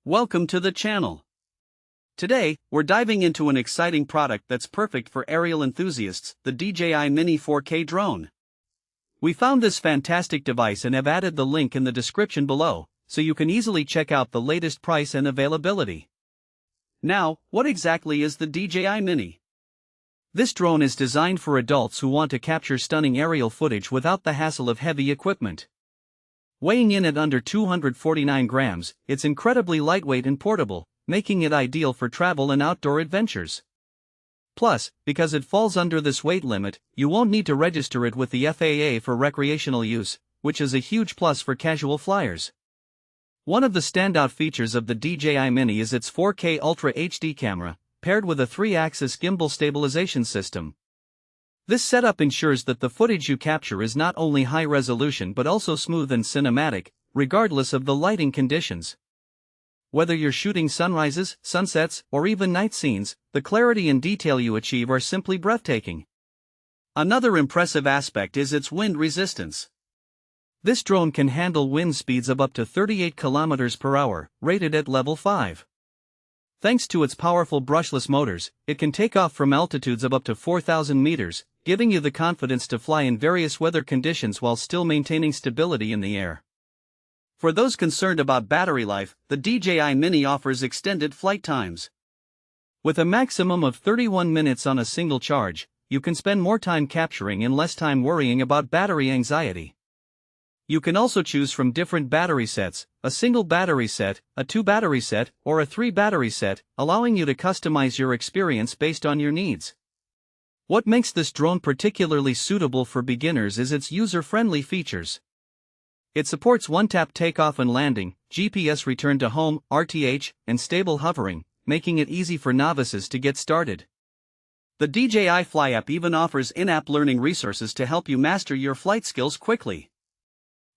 Welcome to the channel. Today, we're diving into an exciting product that's perfect for aerial enthusiasts, the DJI Mini 4K drone. We found this fantastic device and have added the link in the description below, so you can easily check out the latest price and availability. Now, what exactly is the DJI Mini? This drone is designed for adults who want to capture stunning aerial footage without the hassle of heavy equipment. Weighing in at under 249 grams, it's incredibly lightweight and portable, making it ideal for travel and outdoor adventures. Plus, because it falls under this weight limit, you won't need to register it with the FAA for recreational use, which is a huge plus for casual flyers. One of the standout features of the DJI Mini is its 4K Ultra HD camera, paired with a 3-axis gimbal stabilization system. This setup ensures that the footage you capture is not only high resolution but also smooth and cinematic, regardless of the lighting conditions. Whether you're shooting sunrises, sunsets, or even night scenes, the clarity and detail you achieve are simply breathtaking. Another impressive aspect is its wind resistance. This drone can handle wind speeds of up to 38 km per hour, rated at level 5. Thanks to its powerful brushless motors, it can take off from altitudes of up to 4,000 meters, giving you the confidence to fly in various weather conditions while still maintaining stability in the air. For those concerned about battery life, the DJI Mini offers extended flight times. With a maximum of 31 minutes on a single charge, you can spend more time capturing and less time worrying about battery anxiety. You can also choose from different battery sets, a single battery set, a 2-battery set, or a 3-battery set, allowing you to customize your experience based on your needs. What makes this drone particularly suitable for beginners is its user-friendly features. It supports one-tap takeoff and landing, GPS return to home, RTH, and stable hovering, making it easy for novices to get started. The DJI Fly app even offers in-app learning resources to help you master your flight skills quickly.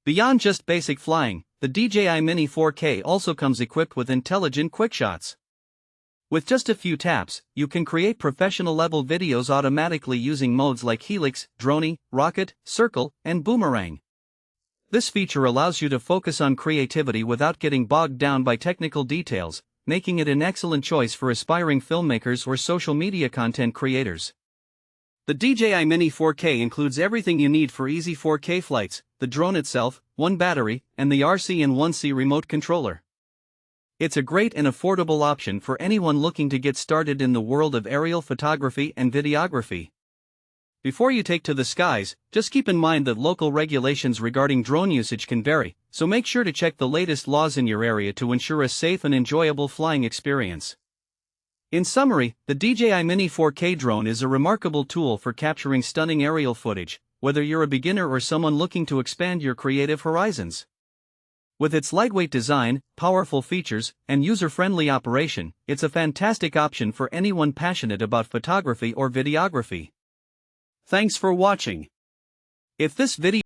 Beyond just basic flying, the DJI Mini 4K also comes equipped with intelligent QuickShots. With just a few taps, you can create professional-level videos automatically using modes like Helix, Drone, Rocket, Circle, and Boomerang. This feature allows you to focus on creativity without getting bogged down by technical details, making it an excellent choice for aspiring filmmakers or social media content creators. The DJI Mini 4K includes everything you need for easy 4K flights: the drone itself, one battery, and the RC and 1C remote controller. It's a great and affordable option for anyone looking to get started in the world of aerial photography and videography. Before you take to the skies, just keep in mind that local regulations regarding drone usage can vary, so make sure to check the latest laws in your area to ensure a safe and enjoyable flying experience. In summary, the DJI Mini 4K drone is a remarkable tool for capturing stunning aerial footage, whether you're a beginner or someone looking to expand your creative horizons. With its lightweight design, powerful features, and user-friendly operation, it's a fantastic option for anyone passionate about photography or videography. Thanks for watching. If this video